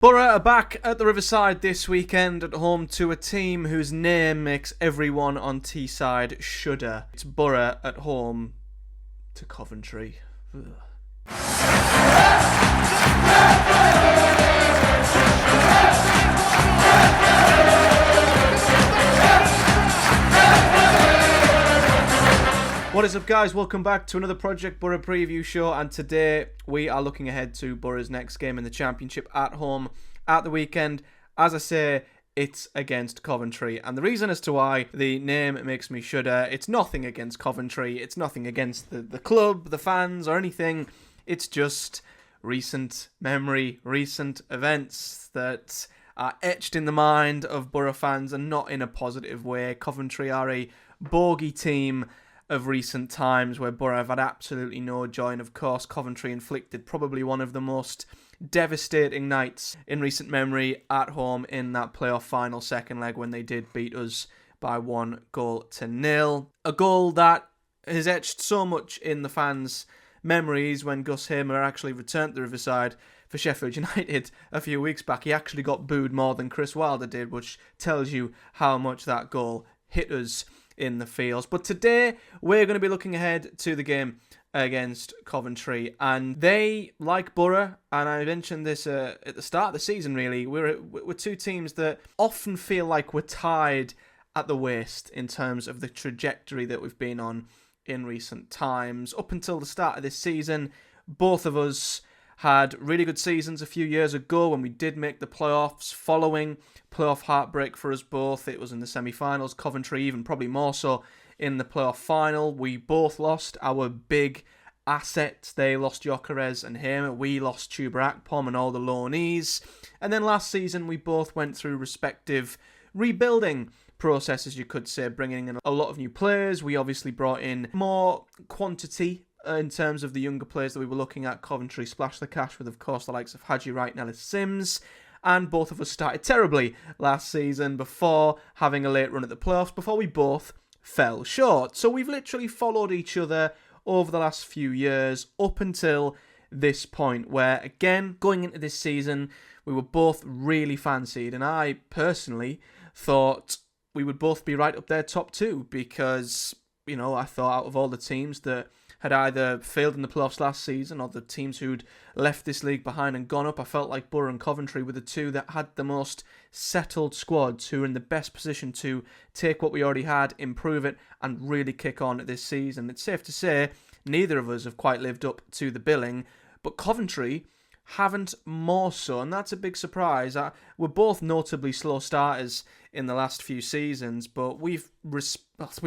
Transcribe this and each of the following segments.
Boro are back at the Riverside this weekend at home to a team whose name makes everyone on Teesside shudder. It's Boro at home to Coventry. Ugh. What is up, guys? Welcome back to another Project Boro preview show, and today we are looking ahead to Boro's next game in the Championship at home at the weekend. As I say, it's against Coventry, and the reason as to why the name makes me shudder, it's nothing against Coventry, it's nothing against the club, the fans, or anything. It's just recent memory, recent events that are etched in the mind of Boro fans, and not in a positive way. Coventry are a bogey team of recent times where Boro have had absolutely no joy, and of course Coventry inflicted probably one of the most devastating nights in recent memory at home in that playoff final second leg when they did beat us by 1-0. A goal that has etched so much in the fans' memories. When Gus Hamer actually returned to the Riverside for Sheffield United a few weeks back, he actually got booed more than Chris Wilder did, which tells you how much that goal hit us in the feels. But today we're going to be looking ahead to the game against Coventry, and they, like Boro, and I mentioned this at the start of the season, really, we're two teams that often feel like we're tied at the waist in terms of the trajectory that we've been on in recent times. Up until the start of this season, both of us had really good seasons a few years ago when we did make the playoffs. Following playoff heartbreak for us both, it was in the semi-finals. Coventry even probably more so in the playoff final. We both lost our big assets. They lost Gyökeres and Hamer. We lost Chuba Akpom and all the loanees. And then last season we both went through respective rebuilding processes, you could say, bringing in a lot of new players. We obviously brought in more quantity in terms of the younger players that we were looking at. Coventry splashed the cash with, of course, the likes of Haji Wright and Ellis Sims. And both of us started terribly last season before having a late run at the playoffs, before we both fell short. So we've literally followed each other over the last few years up until this point where, again, going into this season, we were both really fancied. And I personally thought we would both be right up there top two because, you know, I thought out of all the teams that had either failed in the playoffs last season or the teams who'd left this league behind and gone up, I felt like Boro and Coventry were the two that had the most settled squads, who were in the best position to take what we already had, improve it, and really kick on this season. It's safe to say neither of us have quite lived up to the billing, but Coventry haven't more so, and that's a big surprise. We're both notably slow starters in the last few seasons, but we've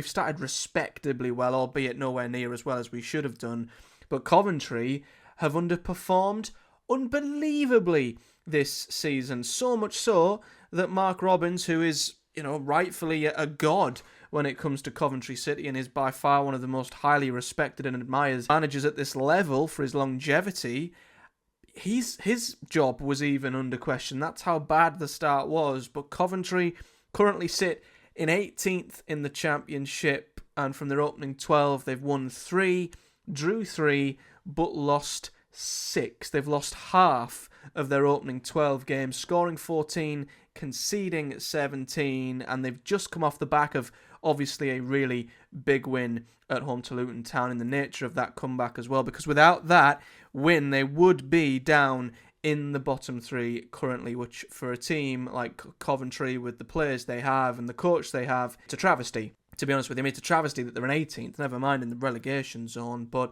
started respectably well, albeit nowhere near as well as we should have done. But Coventry have underperformed unbelievably this season, so much so that Mark Robins, who is, you know, rightfully a god when it comes to Coventry City and is by far one of the most highly respected and admired managers at this level for his longevity, his job was even under question. That's how bad the start was. But Coventry currently sit in 18th in the Championship, and from their opening 12 they've won 3, drew 3, but lost 6. They've lost half of their opening 12 games, scoring 14, conceding 17, and they've just come off the back of obviously a really big win at home to Luton Town, in the nature of that comeback as well, because without that win they would be down in the bottom 3 currently, which for a team like Coventry with the players they have and the coach they have, it's a travesty. To be honest with you, it's a travesty that they're in 18th, never mind in the relegation zone. But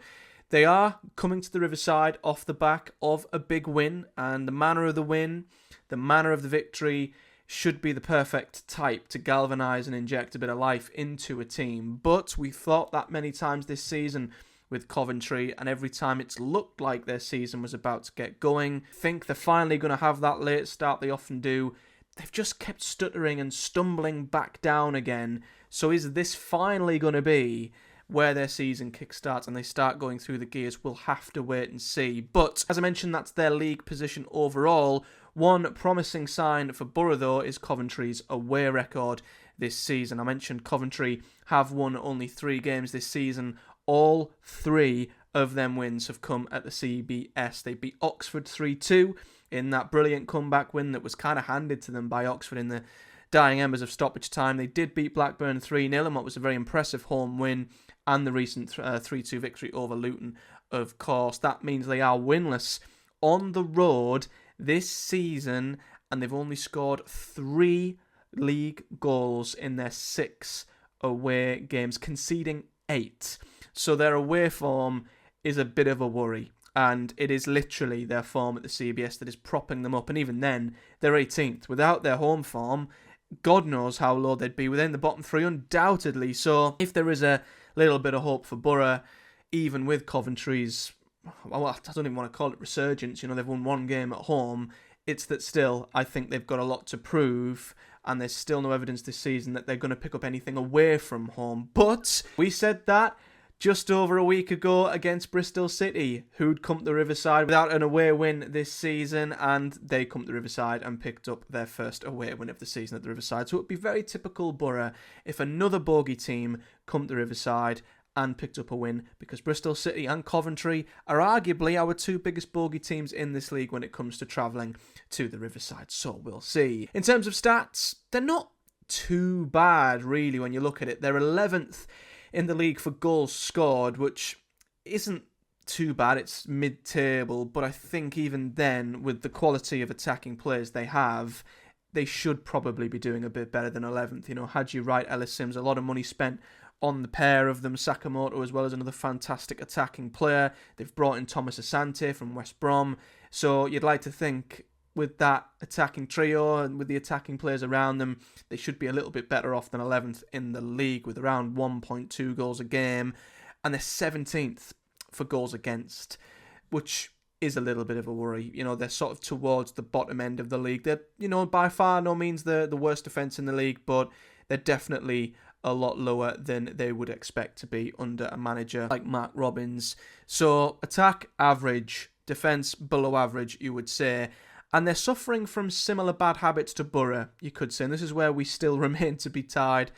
they are coming to the Riverside off the back of a big win, and the manner of the win, the manner of the victory should be the perfect type to galvanise and inject a bit of life into a team. But we thought that many times this season with Coventry, and every time it's looked like their season was about to get going, think they're finally going to have that late start they often do, they've just kept stuttering and stumbling back down again. So is this finally going to be where their season kickstarts and they start going through the gears? We'll have to wait and see. But as I mentioned, that's their league position overall. One promising sign for Boro, though, is Coventry's away record this season. I mentioned Coventry have won only 3 games this season. All 3 of them wins have come at the CBS. They beat Oxford 3-2 in that brilliant comeback win that was kind of handed to them by Oxford in the dying embers of stoppage time. They did beat Blackburn 3-0 in what was a very impressive home win, and the recent 3-2 victory over Luton, of course. That means they are winless on the road this season, and they've only scored 3 league goals in their 6 away games, conceding 8. So their away form is a bit of a worry, and it is literally their form at the CBS that is propping them up. And even then, they're 18th. Without their home form, God knows how low they'd be within the bottom 3, undoubtedly. So if there is a little bit of hope for Boro, even with Coventry's, well, I don't even want to call it resurgence, they've won 1 game at home, it's that still, I think they've got a lot to prove, and there's still no evidence this season that they're going to pick up anything away from home. But we said that just over a week ago against Bristol City, who'd come to Riverside without an away win this season, and they come to Riverside and picked up their first away win of the season at the Riverside. So it would be very typical Boro if another bogey team come to Riverside and picked up a win, because Bristol City and Coventry are arguably our 2 biggest bogey teams in this league when it comes to travelling to the Riverside. So we'll see. In terms of stats, they're not too bad, really, when you look at it. They're 11th in the league for goals scored, which isn't too bad. It's mid-table, but I think even then, with the quality of attacking players they have, they should probably be doing a bit better than 11th. Hadji Wright, Ellis Sims, a lot of money spent on the pair of them, Sakamoto as well as another fantastic attacking player. They've brought in Thomas Asante from West Brom. So you'd like to think with that attacking trio and with the attacking players around them, they should be a little bit better off than 11th in the league with around 1.2 goals a game. And they're 17th for goals against, which is a little bit of a worry. They're sort of towards the bottom end of the league. They're, by far no means the worst defence in the league, but they're definitely a lot lower than they would expect to be under a manager like Mark Robins. So attack average, defence below average, you would say. And they're suffering from similar bad habits to Boro, you could say. And this is where we still remain to be tied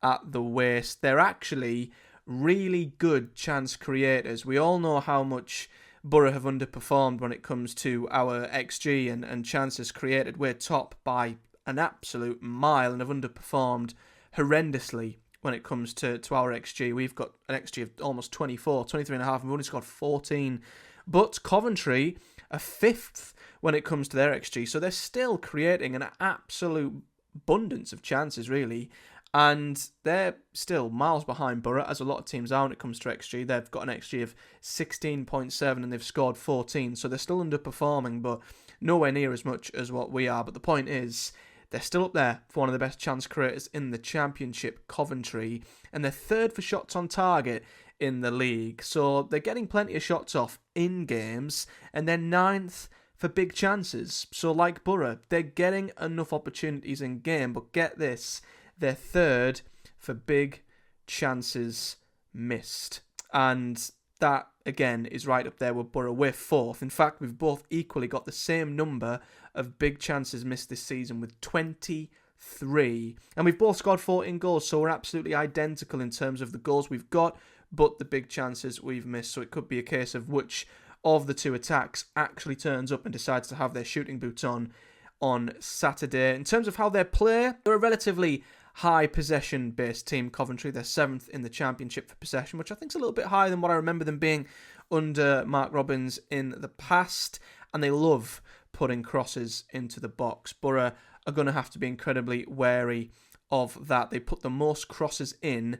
at the waist. They're actually really good chance creators. We all know how much Boro have underperformed when it comes to our XG and chances created. We're top by an absolute mile and have underperformed horrendously when it comes to our XG. We've got an XG of almost 24, 23.5, and we've only scored 14. But Coventry are 5th when it comes to their XG, so they're still creating an absolute abundance of chances, really. And they're still miles behind Boro, as a lot of teams are when it comes to XG. They've got an XG of 16.7 and they've scored 14, so they're still underperforming, but nowhere near as much as what we are. But the point is, they're still up there for one of the best chance creators in the Championship, Coventry, and they're 3rd for shots on target in the league. So they're getting plenty of shots off in games, and they're 9th for big chances. So like Boro, they're getting enough opportunities in game, but get this, they're 3rd for big chances missed. And that, again, is right up there with Boro. We're 4th. In fact, we've both equally got the same number of big chances missed this season with 23. And we've both scored 14 goals, so we're absolutely identical in terms of the goals we've got, but the big chances we've missed. So it could be a case of which of the 2 attacks actually turns up and decides to have their shooting boots on Saturday. In terms of how they play, they're a relatively high possession-based team, Coventry. They're 7th in the Championship for possession, which I think is a little bit higher than what I remember them being under Mark Robins in the past. And they love putting crosses into the box. Boro are going to have to be incredibly wary of that. They put the most crosses in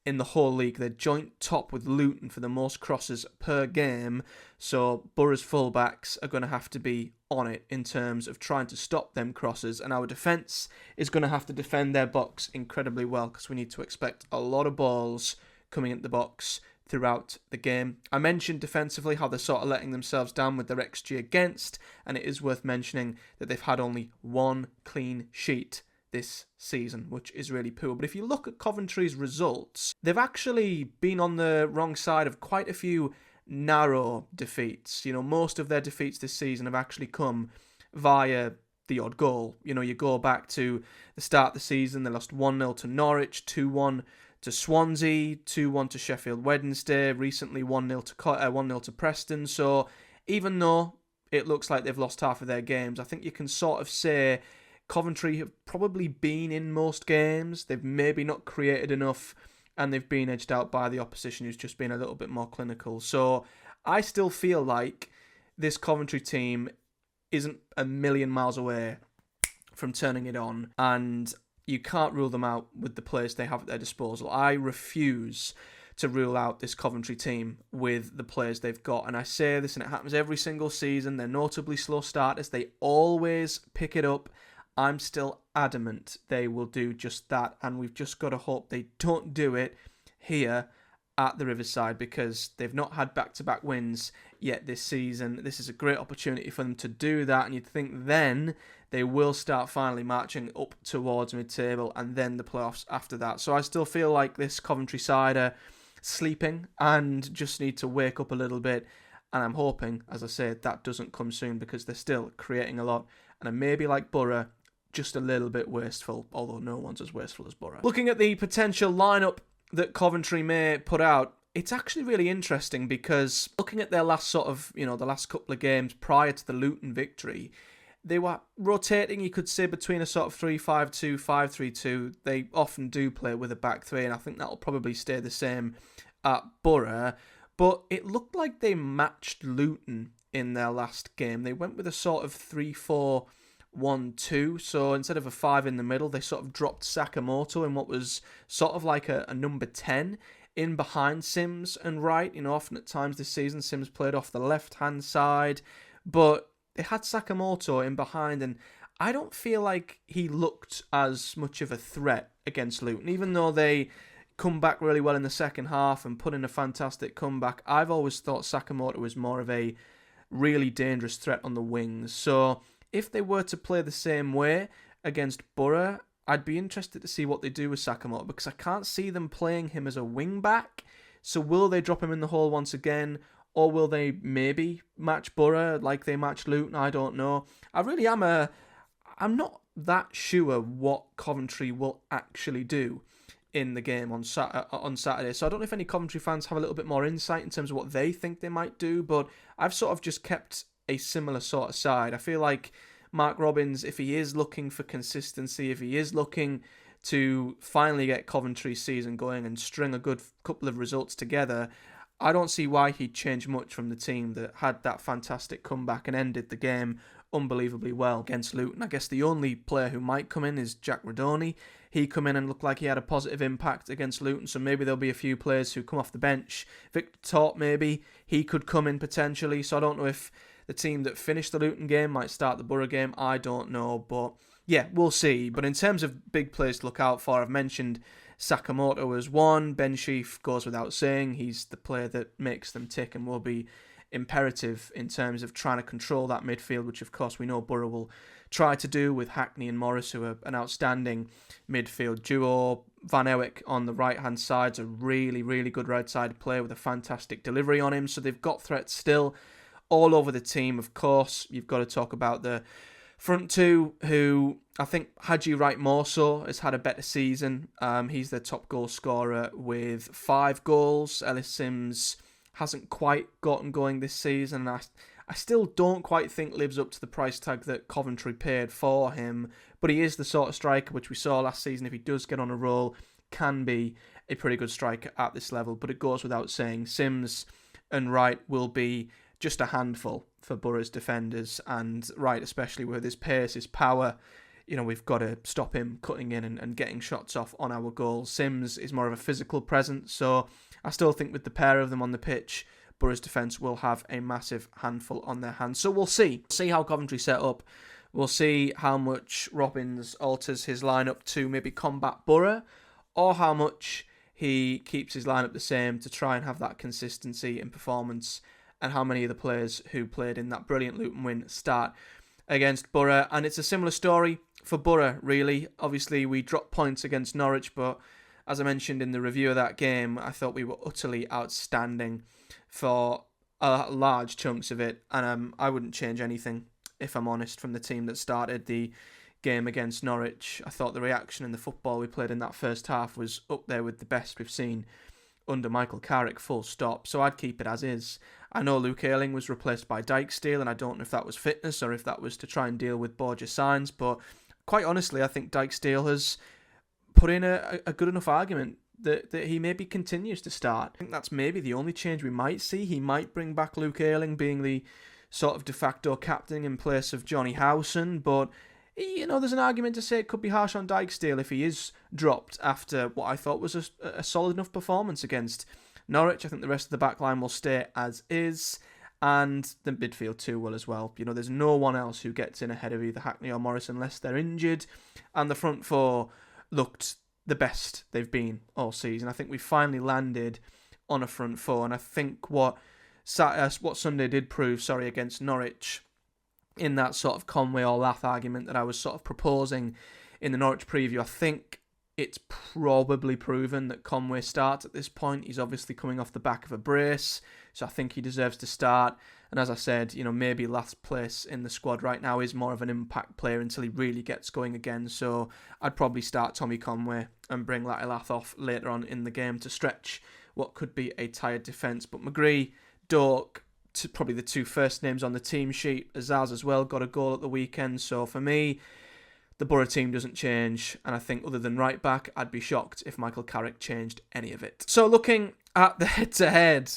the whole league. They're joint top with Luton for the most crosses per game. So Boro's fullbacks are going to have to be on it in terms of trying to stop them crosses. And our defence is going to have to defend their box incredibly well, because we need to expect a lot of balls coming into the box throughout the game. I mentioned defensively how they're sort of letting themselves down with their XG against, and it is worth mentioning that they've had only 1 clean sheet this season, which is really poor. But if you look at Coventry's results, they've actually been on the wrong side of quite a few narrow defeats. Most of their defeats this season have actually come via the odd goal. You go back to the start of the season, they lost 1-0 to Norwich, 2-1 to Swansea, 2-1 to Sheffield Wednesday, recently 1-0 to Preston. So even though it looks like they've lost half of their games. I think you can sort of say Coventry have probably been in most games. They've maybe not created enough, and they've been edged out by the opposition who's just been a little bit more clinical. So I still feel like this Coventry team isn't a million miles away from turning it on, and you can't rule them out with the players they have at their disposal. I refuse to rule out this Coventry team with the players they've got. And I say this, and it happens every single season. They're notably slow starters. They always pick it up. I'm still adamant they will do just that. And we've just got to hope they don't do it here at the Riverside, because they've not had back-to-back wins yet this season. This is a great opportunity for them to do that. And you'd think then they will start finally marching up towards mid-table and then the playoffs after that. So I still feel like this Coventry side are sleeping and just need to wake up a little bit, and I'm hoping, as I said, that doesn't come soon, because they're still creating a lot and are maybe like Boro, just a little bit wasteful, although no one's as wasteful as Boro. Looking at the potential lineup that Coventry may put out, it's actually really interesting, because looking at their last the last couple of games prior to the Luton victory, they were rotating, you could say, between a sort of 3-5-2, 5-3-2. They often do play with a back three, and I think that'll probably stay the same at Boro. But it looked like they matched Luton in their last game. They went with a sort of 3-4-1-2. So instead of a 5 in the middle, they sort of dropped Sakamoto in what was sort of like a number 10 in behind Sims and Wright. Often at times this season, Sims played off the left-hand side, but they had Sakamoto in behind, and I don't feel like he looked as much of a threat against Luton. Even though they come back really well in the second half and put in a fantastic comeback, I've always thought Sakamoto was more of a really dangerous threat on the wings. So if they were to play the same way against Boro, I'd be interested to see what they do with Sakamoto, because I can't see them playing him as a wing back. So will they drop him in the hole once again? Or will they maybe match Boro like they matched Luton? I don't know. I'm not that sure what Coventry will actually do in the game on Saturday. So I don't know if any Coventry fans have a little bit more insight in terms of what they think they might do, but I've sort of just kept a similar sort of side. I feel like Mark Robins, if he is looking for consistency, if he is looking to finally get Coventry's season going and string a good couple of results together, I don't see why he'd change much from the team that had that fantastic comeback and ended the game unbelievably well against Luton. I guess the only player who might come in is Jack Radoni. He come in and looked like he had a positive impact against Luton, so maybe there'll be a few players who come off the bench. Victor Torp, maybe, he could come in potentially, so I don't know if the team that finished the Luton game might start the Boro game. I don't know, but yeah, we'll see. But in terms of big players to look out for, I've mentioned Sakamoto as one. Ben Sheaf goes without saying. He's the player that makes them tick and will be imperative in terms of trying to control that midfield, which of course we know Boro will try to do with Hackney and Morris, who are an outstanding midfield duo. Van Ewyck on the right-hand side's a really, really good right-side player with a fantastic delivery on him. So they've got threats still all over the team. Of course, you've got to talk about the front two, who I think Haji Wright more so has had a better season. He's the top goal scorer with 5 goals. Ellis Sims hasn't quite gotten going this season, and I still don't quite think lives up to the price tag that Coventry paid for him, but he is the sort of striker which we saw last season, if he does get on a roll, can be a pretty good striker at this level. But it goes without saying, Sims and Wright will be just a handful for Boro's defenders, and Wright especially with his pace, his power. We've got to stop him cutting in and getting shots off on our goals. Sims is more of a physical presence, so I still think with the pair of them on the pitch, Boro's defence will have a massive handful on their hands. So we'll see. See how Coventry set up. We'll see how much Robins alters his lineup to maybe combat Boro, or how much he keeps his lineup the same to try and have that consistency in performance, and how many of the players who played in that brilliant Luton win start against Boro. And it's a similar story for Boro, really. Obviously, we dropped points against Norwich, but as I mentioned in the review of that game, I thought we were utterly outstanding for large chunks of it, and I wouldn't change anything, if I'm honest, from the team that started the game against Norwich. I thought the reaction and the football we played in that first half was up there with the best we've seen under Michael Carrick, full stop. So I'd keep it as is. I know Luke Ayling was replaced by Dijksteel, and I don't know if that was fitness or if that was to try and deal with Boro XI, but quite honestly, I think Dijksteel has put in a good enough argument that he maybe continues to start. I think that's maybe the only change we might see. He might bring back Luke Ayling being the sort of de facto captain in place of Johnny Howson, but there's an argument to say it could be harsh on Dijksteel if he is dropped after what I thought was a solid enough performance against Norwich. I think the rest of the back line will stay as is, and the midfield too will as well. There's no one else who gets in ahead of either Hackney or Morris unless they're injured, and the front four looked the best they've been all season. I think we finally landed on a front four, and I think what Sunday did prove, against Norwich, in that sort of Conway or Lath argument that I was sort of proposing in the Norwich preview, I think it's probably proven that Conway starts at this point. He's obviously coming off the back of a brace, so I think he deserves to start. And as I said, maybe Lath's place in the squad right now is more of an impact player until he really gets going again. So I'd probably start Tommy Conway and bring Latty Lath off later on in the game to stretch what could be a tired defence. But McGree, Doak, probably the two first names on the team sheet. Azaz as well got a goal at the weekend. So for me, the Boro team doesn't change. And I think other than right back, I'd be shocked if Michael Carrick changed any of it. So looking at the head-to-head,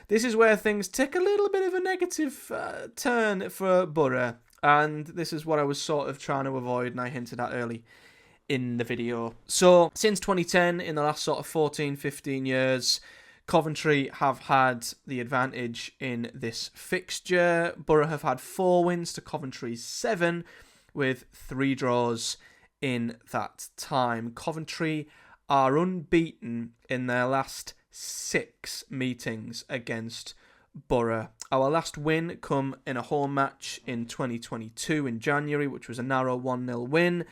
this is where things take a little bit of a negative turn for Boro. And this is what I was sort of trying to avoid and I hinted at early in the video. So since 2010, in the last sort of 14, 15 years, Coventry have had the advantage in this fixture. Boro have had 4 wins to Coventry's 7, with 3 draws in that time. Coventry are unbeaten in their last 6 meetings against Boro. Our last win come in a home match in 2022 in January, which was a narrow 1-0 win.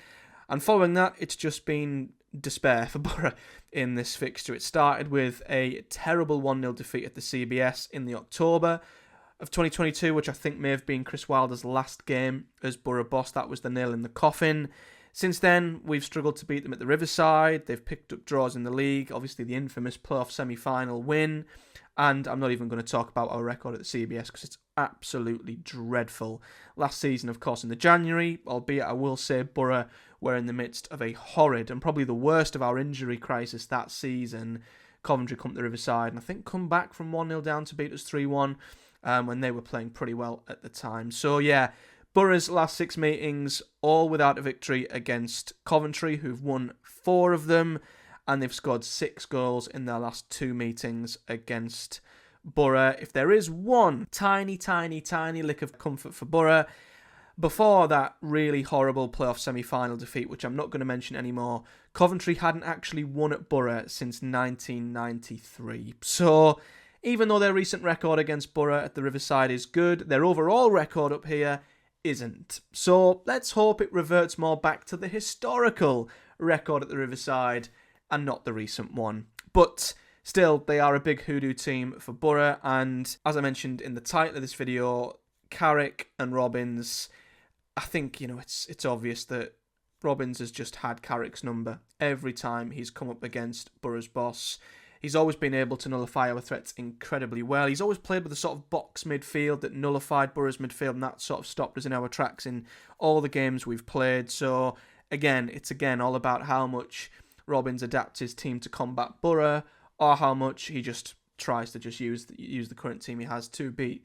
And following that, it's just been despair for Boro in this fixture. It started with a terrible 1-0 defeat at the CBS in the October of 2022, which I think may have been Chris Wilder's last game as Boro boss. That was the nail in the coffin. Since then, we've struggled to beat them at the Riverside. They've picked up draws in the league, obviously the infamous playoff semi-final win. And I'm not even going to talk about our record at the CBS because it's absolutely dreadful. Last season, of course, in the January, albeit I will say Boro were in the midst of a horrid and probably the worst of our injury crisis that season. Coventry come to the Riverside and I think come back from 1-0 down to beat us 3-1 when they were playing pretty well at the time. So yeah, Boro's last 6 meetings, all without a victory against Coventry, who've won 4 of them, and they've scored 6 goals in their last 2 meetings against Boro. If there is one tiny lick of comfort for Boro, before that really horrible playoff semi-final defeat, which I'm not going to mention anymore, Coventry hadn't actually won at Boro since 1993. So even though their recent record against Boro at the Riverside is good, their overall record up here isn't. So let's hope it reverts more back to the historical record at the Riverside and not the recent one. But still, they are a big hoodoo team for Boro, and as I mentioned in the title of this video, Carrick and Robins, I think, it's obvious that Robins has just had Carrick's number every time he's come up against Boro's boss. He's always been able to nullify our threats incredibly well. He's always played with a sort of box midfield that nullified Boro's midfield, and that sort of stopped us in our tracks in all the games we've played. So it's all about how much Robins adapts his team to combat Boro, or how much he just tries to just use the current team he has to beat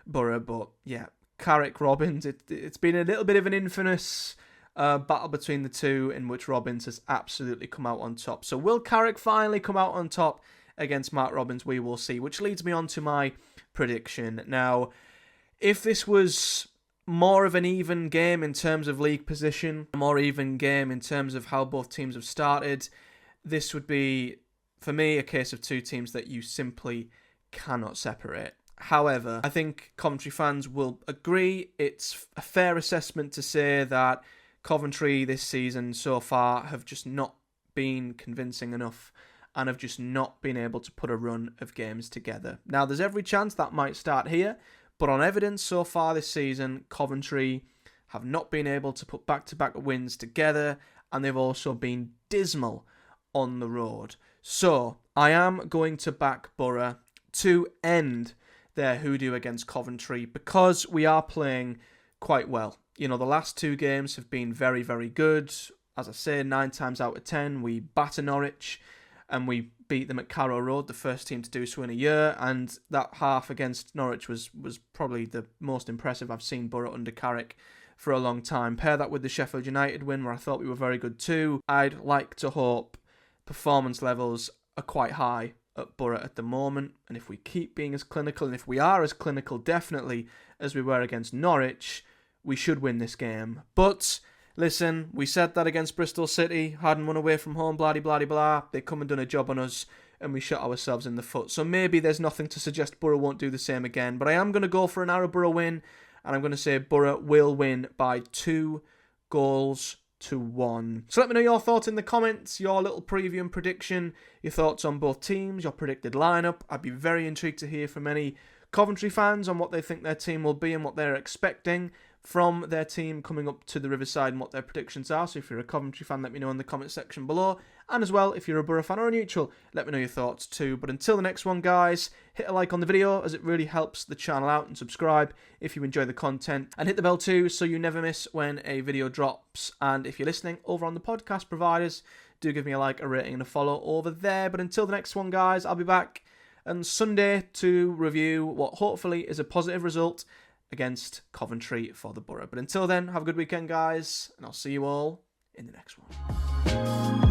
Boro. But yeah, Carrick, Robins, it's been a little bit of an infamous battle between the two in which Robins has absolutely come out on top. So will Carrick finally come out on top against Mark Robins? We will see, which leads me on to my prediction. Now, if this was more of an even game in terms of league position, a more even game in terms of how both teams have started, this would be, for me, a case of two teams that you simply cannot separate. However, I think Coventry fans will agree it's a fair assessment to say that Coventry this season so far have just not been convincing enough and have just not been able to put a run of games together. Now, there's every chance that might start here, but on evidence so far this season, Coventry have not been able to put back-to-back wins together, and they've also been dismal on the road. So, I am going to back Boro to end their hoodoo against Coventry because we are playing quite well. You know, the last 2 games have been very, very good. As I say, 9 times out of 10, we batter Norwich and we beat them at Carrow Road, the first team to do so in a year. And that half against Norwich was probably the most impressive I've seen Boro under Carrick for a long time. Pair that with the Sheffield United win, where I thought we were very good too. I'd like to hope performance levels are quite high at Boro at the moment, and if we keep being as clinical, and if we are as clinical definitely as we were against Norwich, we should win this game. But listen, we said that against Bristol City, hadn't won away from home, blah blah blah. They come and done a job on us, and we shot ourselves in the foot. So maybe there's nothing to suggest Boro won't do the same again, but I am going to go for an narrow Boro win, and I'm going to say Boro will win by 2 goals to 1. So let me know your thoughts in the comments, your little preview and prediction, your thoughts on both teams, your predicted lineup. I'd be very intrigued to hear from any Coventry fans on what they think their team will be and what they're expecting from their team coming up to the Riverside and what their predictions are. So if you're a Coventry fan, let me know in the comment section below. And as well, if you're a Boro fan or a neutral, let me know your thoughts too. But until the next one, guys, hit a like on the video as it really helps the channel out, and subscribe if you enjoy the content. And hit the bell too so you never miss when a video drops. And if you're listening over on the podcast providers, do give me a like, a rating and a follow over there. But until the next one, guys, I'll be back on Sunday to review what hopefully is a positive result against Coventry for the Boro. But until then, have a good weekend, guys, and I'll see you all in the next one.